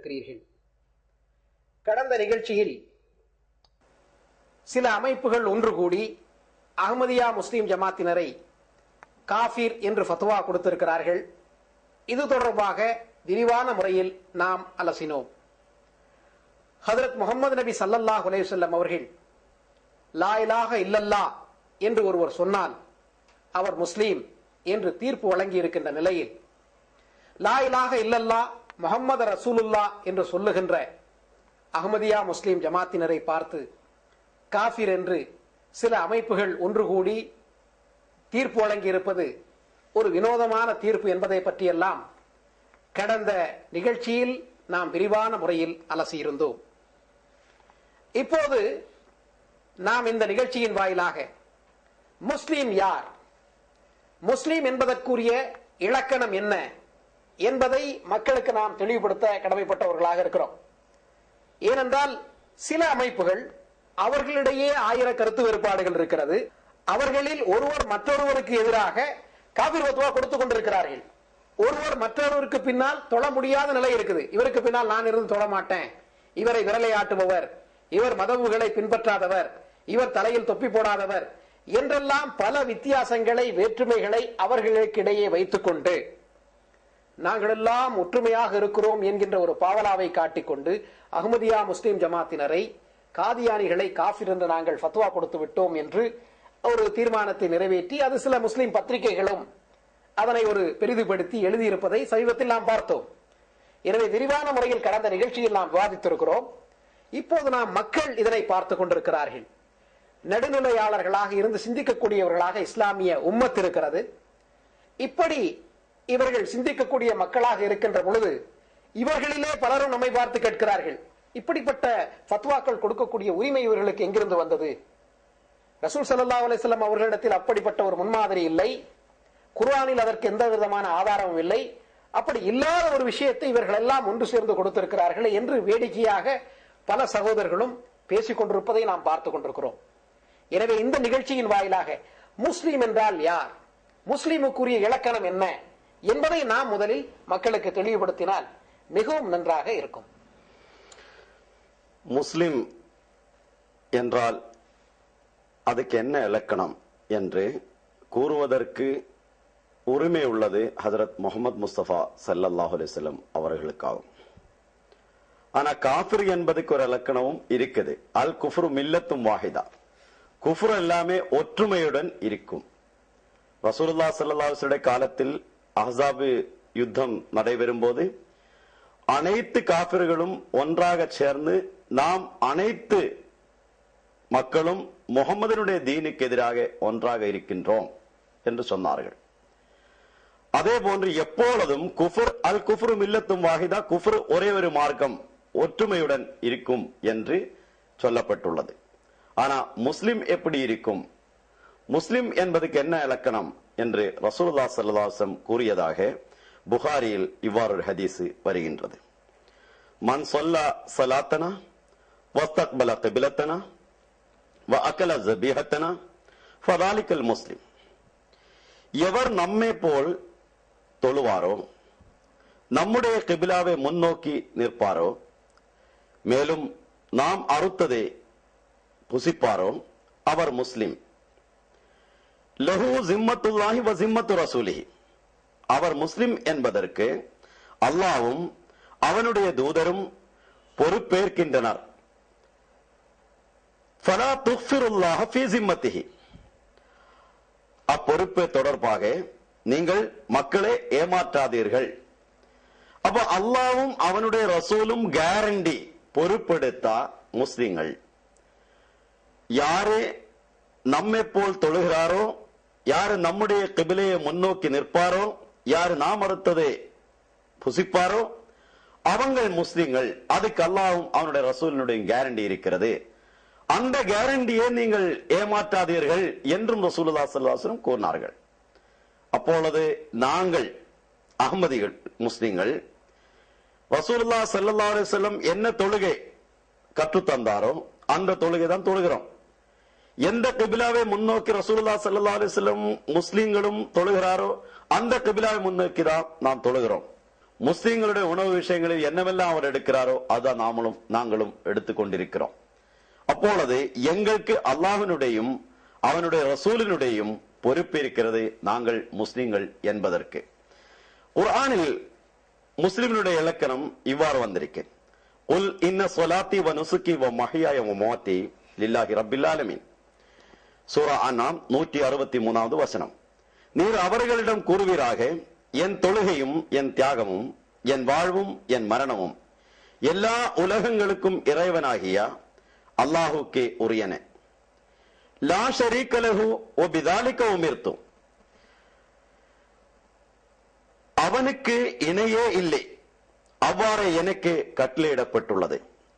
இணைந்திருக்கிறீர்கள். கடந்த நிகழ்ச்சியில் சில அமைப்புகள் ஒன்று கூடி அஹ்மதியா முஸ்லிம் ஜமாத்தினரை காஃபிர் என்று ஃபத்வா கொடுத்திருக்கிறார்கள். இது தொடர்பாக விரிவான முறையில் நாம் அலசினோம். ஹதரத் முஹம்மது நபி ஸல்லல்லாஹு அலைஹி வஸல்லம் அவர்கள் லா இலாஹ இல்லல்லாஹ் என்று ஒருவர் சொன்னால் அவர் முஸ்லீம் என்று தீர்ப்பு வழங்கி இருக்கின்ற நிலையில் லா இலாஹ இல்லல்லாஹ் முஹம்மது ரசூலுல்லாஹ் என்று சொல்லுகின்ற அஹ்மதியா முஸ்லிம் ஜமாத்தினரை பார்த்து காஃபிர் என்று சில அமைப்புகள் ஒன்று கூடி தீர்ப்பு வழங்கி இருப்பது ஒரு வினோதமான தீர்ப்பு என்பதை பற்றியெல்லாம் கடந்த நிகழ்ச்சியில் நாம் விரிவான முறையில் அலசியிருந்தோம். இப்போது நாம் இந்த நிகழ்ச்சியின் வாயிலாக முஸ்லீம் யார், முஸ்லீம் என்பதற்குரிய இலக்கணம் என்ன என்பதை மக்களுக்கு நாம் தெளிவுபடுத்த கடமைப்பட்டவர்களாக இருக்கிறோம். ஏனென்றால் சில அமைப்புகள் அவர்களிடையே ஆயிர கருத்து வேறுபாடுகள் இருக்கிறது. அவர்களில் ஒருவர் மற்றொருவருக்கு எதிராக காஃபிர் ஃபத்வா கொடுத்துக் கொண்டிருக்கிறார்கள். ஒருவர் மற்றொருவருக்கு பின்னால் தொழ முடியாத நிலை இருக்குது. இவருக்கு பின்னால் நான் இருந்து தொழ மாட்டேன், இவரை விரலை ஆட்டுபவர், இவர் மதவுகளை பின்பற்றாதவர், இவர் தலையில் தொப்பி போடாதவர் என்றெல்லாம் பல வித்தியாசங்களை வேற்றுமைகளை அவர்களுக்கிடையே வைத்துக் கொண்டு நாங்கள் எல்லாம் ஒற்றுமையாக இருக்கிறோம் என்கின்ற ஒரு பாவலாவை காட்டிக்கொண்டு அஹ்மதியா முஸ்லிம் ஜமாத்தினரை காதியானிகளை காஃபிர் என்று நாங்கள் ஃபத்வா கொடுத்து விட்டோம் என்று ஒரு தீர்மானத்தை நிறைவேற்றி அது சில முஸ்லிம் பத்திரிகைகளும் அதனை ஒரு பெரிதுபடுத்தி எழுதியிருப்பதை சமீபத்தில் நாம் பார்த்தோம். எனவே விரிவான முறையில் கடந்த நிகழ்ச்சியில் நாம் விவாதித்திருக்கிறோம். இப்போது நாம் மக்கள் இதனை பார்த்துக் கொண்டிருக்கிறார்கள். நடுநிலையாளர்களாக இருந்து சிந்திக்கக்கூடியவர்களாக இஸ்லாமிய உம்மத் இருக்கிறது. இப்படி இவர்கள் சிந்திக்கக்கூடிய மக்களாக இருக்கின்ற பொழுது இவர்களிலே பலரும் நம்மை பார்த்து கேட்கிறார்கள், இப்படிப்பட்ட ஃபத்வாக்கள் கொடுக்கக்கூடிய உரிமை இவர்களுக்கு எங்கிருந்து வந்தது? ரசூல் ஸல்லல்லாஹு அலைஹி வஸல்லம் அவர்களிடத்தில் அப்படிப்பட்ட ஒரு முன்மாதிரி இல்லை, குர்ஆனில் அதற்கு எந்த விதமான ஆதாரமும் இல்லை. அப்படி இல்லாத ஒரு விஷயத்தை இவர்கள் எல்லாம் ஒன்று சேர்ந்து கொடுத்திருக்கிறார்கள் என்று வேடிக்கையாக பல சகோதரர்களும் பேசிக் கொண்டிருப்பதை நாம் பார்த்துக் கொண்டிருக்கிறோம். எனவே இந்த நிகழ்ச்சியின் வாயிலாக முஸ்லீம் என்றால் யார், முஸ்லீமுக்குரிய இலக்கணம் என்ன என்பதை நாம் முதலில் மக்களுக்கு தெளிவுபடுத்தினால் மிகவும் நன்றாக இருக்கும். முஸ்லிம் என்றால் அதுக்கு என்ன இலக்கணம் என்று கூறுவதற்கு உரிமை உள்ளது ஹஜரத் முஹம்மது முஸ்தபா ஸல்லல்லாஹு அலைஹி வஸல்லம் அவர்களுக்காகும். ஆனா காஃபிர் என்பதுக்கு ஒரு இலக்கணமும் இருக்குது. அல் குஃப்ரு மில்லத்தும் வாஹிதா, குஃப்ர் எல்லாமே ஒற்றுமையுடன் இருக்கும். ரசூலுல்லாஹி ஸல்லல்லாஹு அலைஹி வஸல்லம் காலத்தில் அஹ்ஸாபு யுத்தம் நடைபெறும் போது அனைத்து காஃபிர்களும் ஒன்றாக சேர்ந்து நாம் அனைத்து மக்களும் முஹம்மதினுடைய தீனுக்கு எதிராக ஒன்றாக இருக்கின்றோம் என்று சொன்னார்கள். அதே போன்று எப்பொழுதும் குஃபர் அல் குஃப்ரு மில்லத்தும் வாஹிதா, குஃபர் ஒரே ஒரு மார்க்கம், ஒற்றுமையுடன் இருக்கும் என்று சொல்லப்பட்டுள்ளது. ஆனா முஸ்லிம் எப்படி இருக்கும், முஸ்லிம் என்பதுக்கு என்ன இலக்கணம் என்று ரசூலுல்லாஹி ஸல்லல்லாஹு அலைஹி வஸல்லம் கூறியதாக புகாரியில் இவ்வாறு ஒரு ஹதீஸ் வருகின்றது. மன் ஸல்லா ஸலாத்தனா வஸ்தக்பல கிப்லத்தனா வ அகல ஸபீஹத்தனா ஃபதாலிகல் முஸ்லிம். எவர் நம்மை போல் தொழுவாரோ, நம்முடைய கிபிலாவை முன்னோக்கி நிற்பாரோ, மேலும் நாம் அறுத்ததை புசிப்பாரோ அவர் முஸ்லிம். லஹு ஜிம்மத்துல்லாஹி வ ஜிம்மத்து ரசூலிஹி. அவர் முஸ்லிம் என்பதற்கு அல்லாஹ்வும் அவனுடைய தூதரும் பொறுப்பேற்கின்றனர். ஃபலா துஃபிருல்லாஹ ஃபீ ஜிம்மத்திஹி. அப்பொறுப்பு தொடர்பாக நீங்கள் மக்களை ஏமாற்றாதீர்கள். அப்ப அல்லாஹ்வும் அவனுடைய ரசூலும் கேரண்டி பொறுப்பெடுத்தா முஸ்லிம்கள். யாரு நம்மை போல் தொழுகிறாரோ, யாரு நம்முடைய கிபிலையை முன்னோக்கி நிற்பாரோ, யாரு நாம் அறுத்ததை புசிப்பாரோ அவங்கள் முஸ்லிம்கள். அதுக்கு அல்லாஹ்வும் அவனுடைய ரசூலினுடைய கேரண்டி இருக்கிறது. அந்த கேரண்டியை நீங்கள் ஏமாற்றாதீர்கள் என்றும் ரசூலுல்லாஹி ஸல்லல்லாஹு அலைஹி வஸல்லம் கூறினார்கள். அப்பொழுது நாங்கள் அஹ்மதிகள் முஸ்லிம்கள் ரசூலுல்லாஹி ஸல்லல்லாஹு அலைஹி வஸல்லம் என்ன தொழுகை கற்றுத்தந்தாரோ அந்த தொழுகை தான் தொழுகிறோம். எந்த கிபிலாவை முன்னோக்கி ரசூலுல்லாஹி ஸல்லல்லாஹு அலைஹி வஸல்லம் முஸ்லிம்களும் தொழுகிறாரோ அந்த கிபிலாவை முன்னோக்கி தான் நாம் தொழுகிறோம். முஸ்லிம்களுடைய உணவு விஷயங்களில் என்னவெல்லாம் அவர் எடுக்கிறாரோ அதான் நாங்களும் எடுத்துக்கொண்டிருக்கிறோம். அப்பொழுது எங்களுக்கு அல்லாஹ்வினுடையும் அவனுடைய ரசூலினுடையும் பொறுப்பு இருக்கிறது, நாங்கள் முஸ்லிம்கள் என்பதற்கு. குர்ஆனில் முஸ்லிமினுடைய இலக்கணம் இவ்வாறு வந்திருக்கு. குல் இன்ன ஸலாத்தி வ நுசுகி வ மஹ்யாய வ மமாத்தி லில்லாஹி ரப்பில் ஆலமீன். சூரா அன்ஆம் 163வது வசனம். நீர் அவர்களிடம் கூறுவீராக, என் தொழுகையும் என் தியாகமும் என் வாழ்வும் என் மரணமும் எல்லா உலகங்களுக்கும் இறைவனாகிய அல்லாஹுக்கே உரியன. லா ஷரீக லஹு வ பிதாலிக உமிர்து. அவனுக்கு இணையே இல்லை, அவ்வாறே எனக்கு கட்டளையிடப்பட்டுள்ளது.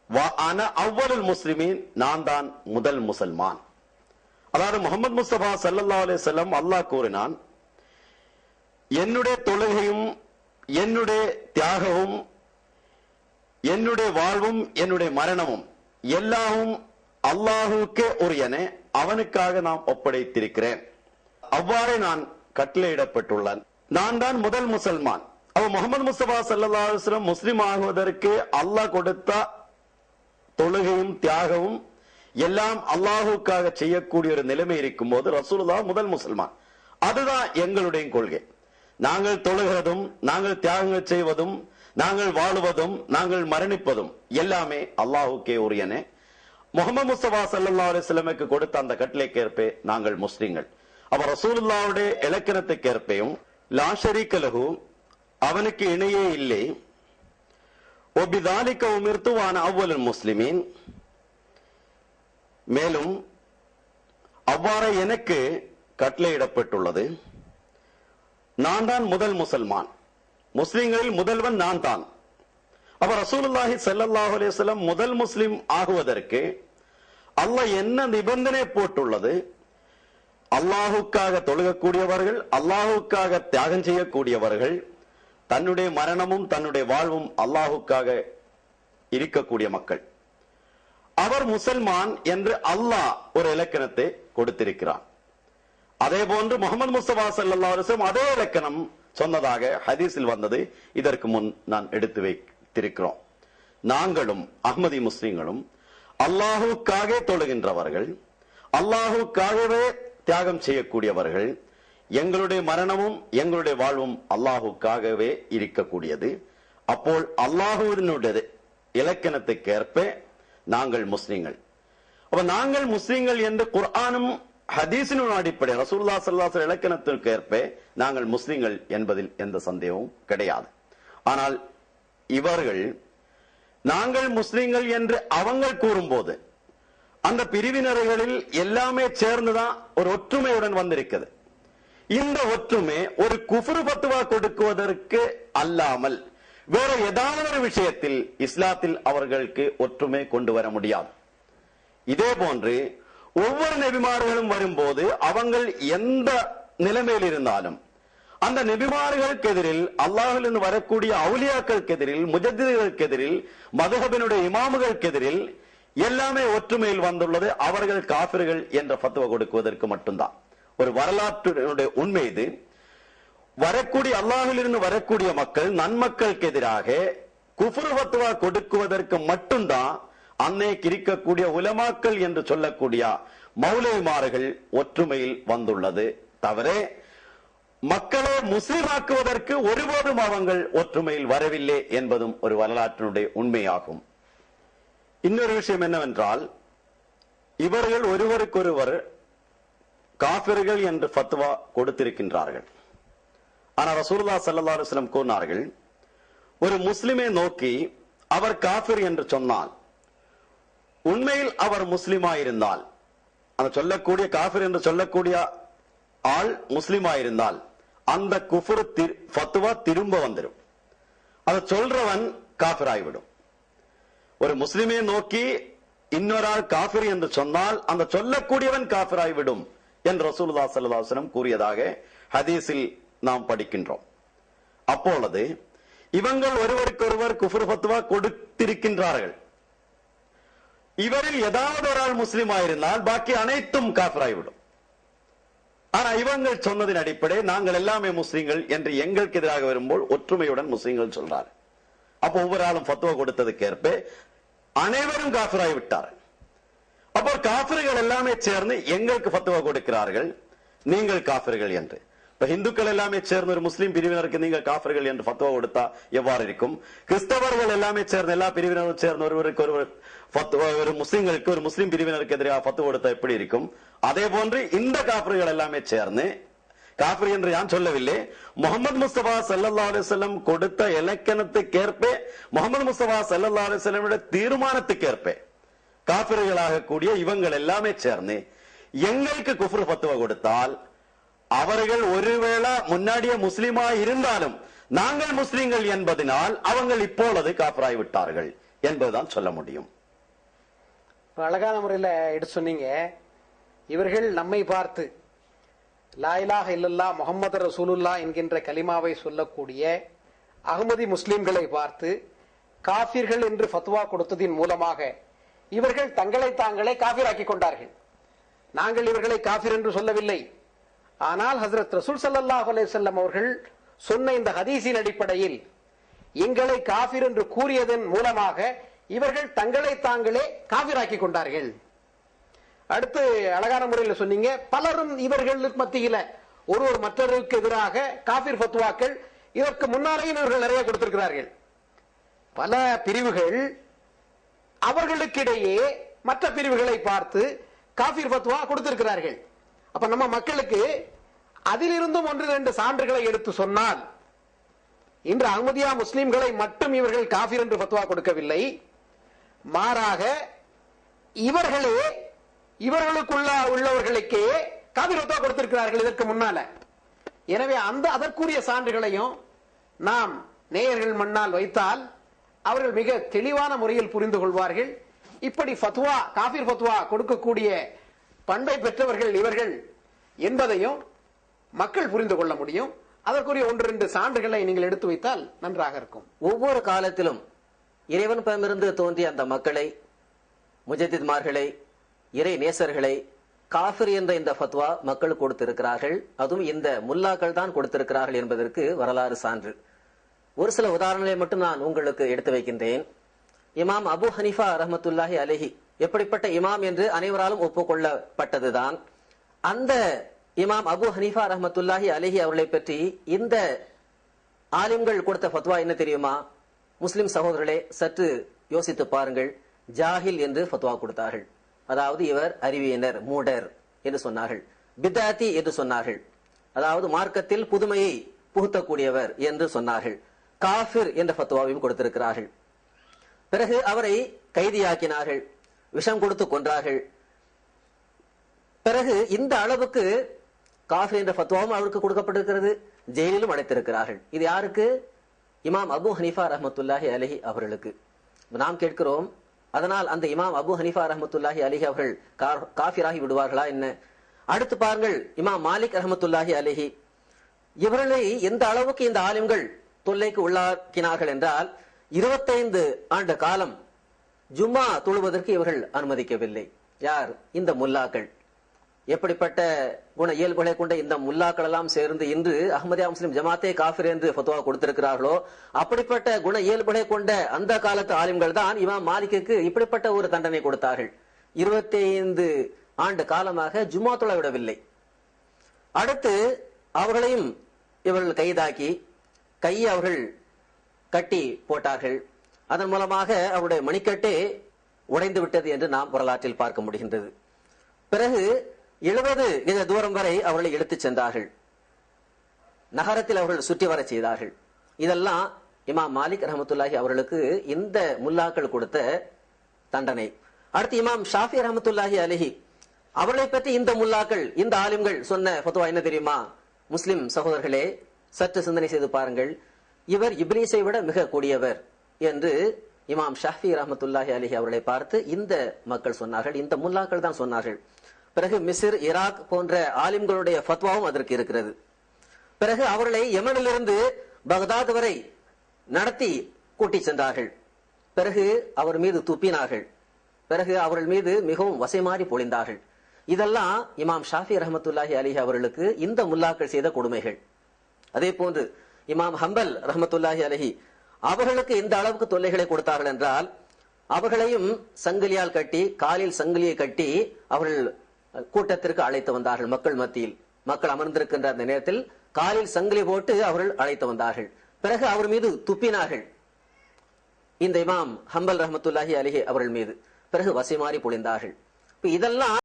வ அன அவ்வலுல் முஸ்லிமீன், நான் தான் முதல் முசல்மான். அதாவது முஹம்மது முஸ்தபா ஸல்லல்லாஹு அலைஹி வஸல்லம் அல்லாஹ் கூறினான், என்னுடைய தொழுகையும் என்னுடைய தியாகமும் என்னுடைய வாழ்வும் என்னுடைய மரணமும் எல்லாவும் அல்லாஹுக்கே உரியன, அவனுக்காக நாம் ஒப்படைத்திருக்கிறேன். அவ்வாறே நான் கட்டளையிடப்பட்டுள்ளேன். நான் தான் முதல் முசல்மான். அவ முஹம்மது முஸ்தபா ஸல்லல்லாஹு அலைஹி வஸல்லம் முஸ்லிம் ஆகுவதற்கு அல்லாஹ் கொடுத்த தொழுகையும் தியாகமும் எல்லாம் அல்லாஹுக்காக செய்யக்கூடிய ஒரு நிலைமை இருக்கும் போது ரசூலுல்லாஹ் முதல் முசல்மான். அதுதான் எங்களுடைய கொள்கை. நாங்கள் தொழுகிறதும் நாங்கள் தியாகங்கள் செய்வதும் நாங்கள் வாழுவதும் நாங்கள் மரணிப்பதும் எல்லாமே அல்லாஹுக்கே உரியன. முஹம்மது முஸ்தபா ஸல்லல்லாஹு அலைஹி வஸல்லமுக்கு கொடுத்த அந்த கட்டளைக்கேற்ப நாங்கள் முஸ்லிம்கள். அப்ப ரசூலுல்லாஹ்வுடைய இலக்கணத்துக்கேற்பையும் லா ஷரீக லஹு, அவனுக்கு இணையே இல்லை, வ பிதாலிக உமிர்து வ அன அவ்வலுல் முஸ்லிமீன், மேலும் அவ்வாறு எனக்கு கட்டளையிடப்பட்டுள்ளது, நான் தான் முதல் முசல்மான், முஸ்லிம்களில் முதல்வன் நான் தான். அப்ப ரசூலுல்லாஹி ஸல்லல்லாஹு அலைஹி வஸல்லம் முதல் முஸ்லிம் ஆகுவதற்கு அல்லாஹ் என்ன நிபந்தனை போட்டுள்ளது? அல்லாஹுக்காக தொழுகக்கூடியவர்கள், அல்லாஹுக்காக தியாகம் செய்யக்கூடியவர்கள், தன்னுடைய மரணமும் தன்னுடைய வாழ்வும் அல்லாஹுக்காக இருக்கக்கூடிய மக்கள். அவர் முசல்மான் என்று அல்லாஹ் ஒரு இலக்கணத்தை கொடுத்திருக்கிறார். அதே போன்று முஹம்மது முஸ்தபா ஸல்லல்லாஹு அலைஹி வஸல்லம் அதே இலக்கணம் சொன்னதாக ஹதீஸில் வந்தது. இதற்கு முன் நான் எடுத்து வைத்திருக்கிறோம். நாங்களும் அஹ்மதி முஸ்லிம்களும் அல்லாஹுக்காக தொழுகின்றவர்கள், அல்லாஹுக்காகவே தியாகம் செய்யக்கூடியவர்கள். எங்களுடைய மரணமும் எங்களுடைய வாழ்வும் அல்லாஹுக்காகவே இருக்கக்கூடியது. அப்போ அல்லாஹுவினுடைய இலக்கணத்துக்கேற்ப நாங்கள் முஸ்லிம்கள். அப்ப நாங்கள் முஸ்லிம்கள் என்று குர்ஆனும் ஹதீஸின் அடிப்படை ரசூலுல்லாஹி ஸல்லல்லாஹு அலைஹி வஸல்லம் இலக்கணத்திற்கு ஏற்ப நாங்கள் முஸ்லிம்கள் என்பதில் எந்த சந்தேகமும் கிடையாது. ஆனால் இவர்கள் நாங்கள் முஸ்லிம்கள் என்று அவங்க கூறும்போது அந்த பிரிவினர்களில் எல்லாமே சேர்ந்துதான் ஒரு ஒற்றுமையுடன் வந்திருக்கிறது. இந்த ஒற்றுமை ஒரு குஃப்ர் ஃபத்வா கொடுக்குவதற்கு அல்லாமல் வேற ஏதாவது ஒரு விஷயத்தில் இஸ்லாத்தில் அவர்களுக்கு ஒற்றுமை கொண்டு வர முடியாது. இதே போன்று ஒவ்வொரு நபிமார்களும் வரும்போது அவங்கள் எந்த நிலைமையில் இருந்தாலும் அந்த நபிமார்களுக்கு எதிரில், அல்லாஹ்விலிருந்து வரக்கூடிய அவுலியாக்களுக்கு எதிரில், முஜத்திதுகளுக்கு எதிரில், மதுஹபினுடைய இமாமுகளுக்கு எதிரில் எல்லாமே ஒற்றுமையில் வந்துள்ளது. அவர்கள் காஃபிர்கள் என்ற ஃபத்வா கொடுக்குவதற்கு மட்டும்தான். ஒரு வரலாற்றுடைய உண்மை இது. வரக்கூடிய அல்லாஹ்விலிருந்து வரக்கூடிய மக்கள் நன்மக்களுக்கு எதிராக குஃப்ர் ஃபத்வா கொடுக்குவதற்கு மட்டும்தான் அன்னைக்கு இருக்கக்கூடிய உலமாக்கள் என்று சொல்லக்கூடிய மௌலவிமார்கள் ஒற்றுமையில் வந்துள்ளது. தவிர மக்களை முஸ்லிமாக்குவதற்கு ஒருபோதும் அவங்கள் ஒற்றுமையில் வரவில்லை என்பதும் ஒரு வரலாற்றினுடைய உண்மையாகும். இன்னொரு விஷயம் என்னவென்றால், இவர்கள் ஒருவருக்கொருவர் காஃபிர்கள் என்று ஃபத்வா கொடுத்திருக்கின்றார்கள். ஆனால் ரசூலுல்லாஹி ஸல்லல்லாஹு அலைஹி வஸல்லம் கூறினார்கள், ஒரு முஸ்லிமை நோக்கி அவர் காஃபிர் என்று சொன்னால், உண்மையில் அவர் முஸ்லிமாயிருந்தால், அந்த சொல்லக்கூடிய காஃபிர் என்று சொல்லக்கூடிய ஆள் முஸ்லிமாயிருந்தால் அந்த குஃப்ர் ஃபத்வா திரும்ப வந்துடும். அதை சொல்றவன் காஃபிர் ஆகிவிடும். ஒரு முஸ்லிமை நோக்கி இன்னொரு ஆள் காஃபிர் என்று சொன்னால் அந்த சொல்லக்கூடியவன் காஃபிர் ஆகிவிடும் என்று ரசூலுல்லாஹி ஸல்லல்லாஹு அலைஹி வஸல்லம் கூறியதாக ஹதீஸில் நாம் படிக்கின்றோம். அப்பொழுது இவங்கள் ஒருவருக்கொருவர் குஃப்ர் ஃபத்வா கொடுத்திருக்கின்றார்கள். இவரில் ஏதாவது ஒரு ஆள் முஸ்லிம் ஆயிருந்தால் பாக்கி அனைத்தும் காஃபிர் ஆகிவிடும். ஆனா இவங்கள் சொன்னதின் அடிப்படை நாங்கள் எல்லாமே முஸ்லிம்கள் என்று எங்களுக்கு எதிராக வரும்போது ஒற்றுமையுடன் முஸ்லிம்கள் சொல்றார். அப்ப ஒவ்வொரு ஆளும் ஃபத்வா கொடுத்ததுக்கு ஏற்ப அனைவரும் காஃபிராகி விட்டார். அப்போ காஃபிர்கள் எல்லாமே சேர்ந்து எங்களுக்கு ஃபத்வா கொடுக்கிறார்கள், நீங்கள் காஃபிர்கள் என்று. இப்ப இந்துக்கள் எல்லாமே சேர்ந்து ஒரு முஸ்லீம் பிரிவினருக்கு நீங்கள் காஃபிர்கள் என்று ஃபத்வா கொடுத்தா எவ்வாறு இருக்கும்? கிறிஸ்தவர்கள் எல்லாமே சேர்ந்து எல்லா பிரிவினரும் சேர்ந்து ஒருவருக்கு ஒருவர் ஒரு முஸ்லிம்களுக்கு ஒரு முஸ்லீம் பிரிவினருக்கு எதிராக ஃபத்வா கொடுத்தா எப்படி இருக்கும்? அதே போன்று இந்த காஃபிர்கள் எல்லாமே சேர்ந்து, காஃபிர் என்று நான் சொல்லவில்லை, முகமது முஸ்தபா ஸல்லல்லாஹு அலைஹி வஸல்லம் கொடுத்த இலக்கணத்துக்கேற்ப, முகமது முஸ்தபா ஸல்லல்லாஹு அலைஹி வஸல்லம் தீர்மானத்துக்கேற்ப காஃபிர்களாக கூடிய இவங்கள் எல்லாமே சேர்ந்து எங்களுக்கு குஃப்ர் ஃபத்வா கொடுத்தால், அவர்கள் ஒருவேளை முன்னாடியே முஸ்லிமா இருந்தாலும் நாங்கள் முஸ்லிம்கள் என்பதனால் அவங்கள் இப்பொழுது காஃபிராகி விட்டார்கள் என்பதுதான் சொல்ல முடியும். அழகான முறையில் எடுத்து சொன்னீங்க. இவர்கள் நம்மை பார்த்து லா இலாஹ இல்லல்லாஹ் முஹம்மது ரசூலுல்லாஹ் என்கின்ற கலிமாவை சொல்லக்கூடிய அகமதி முஸ்லிம்களை பார்த்து காஃபிர்கள் என்று ஃபத்வா கொடுத்ததின் மூலமாக இவர்கள் தங்களை தாங்களே காஃபிராக்கி கொண்டார்கள். நாங்கள் இவர்களை காஃபிர் என்று சொல்லவில்லை. ஆனால் ஹஜ்ரத் ரசூல் ஸல்லல்லாஹு அலைஹி வஸல்லம் அவர்கள் சொன்ன இந்த ஹதீஸின் அடிப்படையில் எங்களை காஃபிர் என்று கூறியதன் மூலமாக இவர்கள் தங்களை தாங்களே காஃபிராக்கி கொண்டார்கள். அடுத்து அழகான முறையில் சொன்னீங்க, பலரும் இவர்களுக்கு மத்தியில ஒருவர் மற்றவருக்கு எதிராக காஃபிர் ஃபத்வாக்கள் இதற்கு முன்னாலேயும் இவர்கள் நிறைய கொடுத்திருக்கிறார்கள். பல பிரிவுகள் அவர்களுக்கிடையே மற்ற பிரிவுகளை பார்த்து காஃபிர் ஃபத்வா கொடுத்திருக்கிறார்கள். அப்ப நம்ம மக்களுக்கு அதிலிருந்தும் ஒன்று இரண்டு சான்றுகளை எடுத்து சொன்னால், இன்று அஹ்மதியா முஸ்லிம்களை மட்டும் இவர்கள் காஃபிர் என்று ஃபத்வா கொடுக்கவில்லை, மாறாக இவர்களே இவர்களுக்குள்ள உள்ளவர்களுக்கே காஃபிர் ஃபத்வா கொடுத்திருக்கிறார்கள் இதற்கு முன்னால. எனவே அதற்குரிய சான்றுகளையும் நாம் நேயர்கள் முன்னால் வைத்தால் அவர்கள் மிக தெளிவான முறையில் புரிந்து கொள்வார்கள். இப்படி ஃபத்வா, காஃபிர் ஃபத்வா கொடுக்கக்கூடிய பண்பை பெற்றவர்கள் இவர்கள் என்பதையும் மக்கள் புரிந்து கொள்ள முடியும். அதற்குரிய ஒன்று இரண்டு சான்றுகளை நீங்கள் எடுத்து வைத்தால் நன்றாக இருக்கும். ஒவ்வொரு காலத்திலும் இறைவன் பரமிருந்து தோன்றிய அந்த மக்களை, முஜத்தித்மார்களை, இறை நேசர்களை காஃபிர் என்ற இந்த ஃபத்வா மக்கள் கொடுத்திருக்கிறார்கள். அதுவும் இந்த முல்லாக்கள் தான் கொடுத்திருக்கிறார்கள் என்பதற்கு வரலாறு சான்று. ஒரு சில உதாரணங்களை மட்டும் நான் உங்களுக்கு எடுத்து வைக்கின்றேன். இமாம் அபு ஹனீஃபா ரஹ்மத்துல்லாஹி அலைஹி எப்படிப்பட்ட இமாம் என்று அனைவராலும் ஒப்புக்கொள்ளப்பட்டதுதான். அந்த இமாம் அபு ஹனீஃபா ரஹ்மத்துல்லாஹி அலைஹி அவர்களை பற்றி இந்த ஆலிம்கள் கொடுத்த ஃபத்வா என்ன தெரியுமா? முஸ்லிம் சகோதரர்களே, சற்று யோசித்து பாருங்கள். ஜாஹில் என்று ஃபத்வா கொடுத்தார்கள். அதாவது இவர் அறிவியனர், மூடர் என்று சொன்னார்கள். பிதாத்தி என்று சொன்னார்கள், அதாவது மார்க்கத்தில் புதுமையை புகுத்தக்கூடியவர் என்று சொன்னார்கள். காஃபிர் என்ற ஃபத்வாவையும் கொடுத்திருக்கிறார்கள். பிறகு அவரை கைதியாக்கினார்கள், விஷம் கொடுத்து கொன்றார்கள். பிறகு இந்த அளவுக்கு காஃபிர் என்ற ஃபத்வாவும் அவருக்கு கொடுக்கப்பட்டிருக்கிறது, ஜெயிலிலும் அடைத்திருக்கிறார்கள். இது யாருக்கு? இமாம் அபு ஹனீஃபா ரஹ்மத்துல்லாஹி அலைஹி அவர்களுக்கு. நாம் கேட்கிறோம், அதனால் அந்த இமாம் அபு ஹனீஃபா ரஹ்மத்துல்லாஹி அலைஹி அவர்கள் காஃபிராகி விடுவார்களா என்ன? அடுத்து பாருங்கள், இமாம் மாலிக் ரஹ்மத்துல்லாஹி அலைஹி இவர்களை எந்த அளவுக்கு இந்த ஆலிம்கள் தொல்லைக்கு உள்ளாக்கினார்கள் என்றால், 25 ஆண்டு காலம் ஜும்மா தொழுவதற்கு இவர்கள் அனுமதிக்கவில்லை. யார்? இந்த முல்லாக்கள். எப்படிப்பட்ட குண இயல்புகளை கொண்ட இந்த முல்லாக்கள் எல்லாம் சேர்ந்து இன்று அஹ்மதியா முஸ்லிம் ஜமாத்தே காஃபிர் என்று ஃபத்வா கொடுத்திருக்கிறார்களோ, அப்படிப்பட்ட குண இயல்புகளை கொண்ட அந்த காலத்து ஆலிம்கள் தான் இமாம் மாலிக்கு இப்படிப்பட்ட ஒரு தண்டனை கொடுத்தார்கள். 25 ஆண்டு காலமாக ஜும்மா தொழ விடவில்லை. அடுத்து அவர்களையும் இவர்கள் கைதாக்கி கையை அவர்கள் கட்டி போட்டார்கள். அதன் மூலமாக அவருடைய மணிக்கட்டே உடைந்து விட்டது என்று நாம் வரலாற்றில் பார்க்க முடிகின்றது. பிறகு 70 கஜ தூரம் வரை அவர்களை எடுத்துச் சென்றார்கள். நகரத்தில் அவர்கள் சுற்றி வர செய்தார்கள். இதெல்லாம் இமாம் மாலிக் ரஹமத்துல்லாஹி அவர்களுக்கு இந்த முல்லாக்கள் கொடுத்த தண்டனை. அடுத்து இமாம் ஷாஃபி ரஹமத்துல்லாஹி அலைஹி அவர்களை பற்றி இந்த முல்லாக்கள், இந்த ஆலிம்கள் சொன்ன ஃபத்வா என்ன தெரியுமா? முஸ்லிம் சகோதரர்களே, சற்று சிந்தனை செய்து பாருங்கள். இவர் இப்லீஸை விட மிக கூடியவர் என்று இமாம் ஷாஃபி ரஹமத்துல்லாஹி அலைஹி அவர்களை பார்த்து இந்த மக்கள் சொன்னார்கள், இந்த முல்லாக்கள் தான் சொன்னார்கள். பிறகு மிஸ்ர், ஈராக் போன்ற ஆலிம்களுடைய ஃபத்வாவும் அதற்கு இருக்கிறது. பிறகு அவர்களை யமனிலிருந்து பக்தாத் வரை நடத்தி கூட்டி சென்றார்கள். பிறகு அவர் மீது துப்பினார்கள். பிறகு அவர்கள் மீது மிகவும் வசைமாறி பொழிந்தார்கள். இதெல்லாம் இமாம் ஷாஃபி ரஹமத்துல்லாஹி அலிஹி அவர்களுக்கு இந்த முல்லாக்கள் செய்த கொடுமைகள். அதே போன்று இமாம் ஹம்பல் ரஹமத்துல்லாஹி அலிஹி அவர்களுக்கு இந்த அளவுக்கு தொல்லைகளை கொடுத்தார்கள் என்றால், அவர்களையும் சங்கிலியால் கட்டி, காலில் சங்கிலியை கட்டி அவர்கள் கூட்டத்திற்கு அழைத்து வந்தார்கள். மக்கள் மத்தியில், மக்கள் அமர்ந்திருக்கின்ற அந்த நேரத்தில் காலில் சங்கிலி போட்டு அவர்கள் அழைத்து வந்தார்கள். பிறகு அவர் மீது துப்பினார்கள், இந்த இமாம் ஹம்பல் ரஹமத்துல்லாஹி அலிஹி அவர்கள் மீது. பிறகு வசைமாறி பொழிந்தார்கள். இதெல்லாம்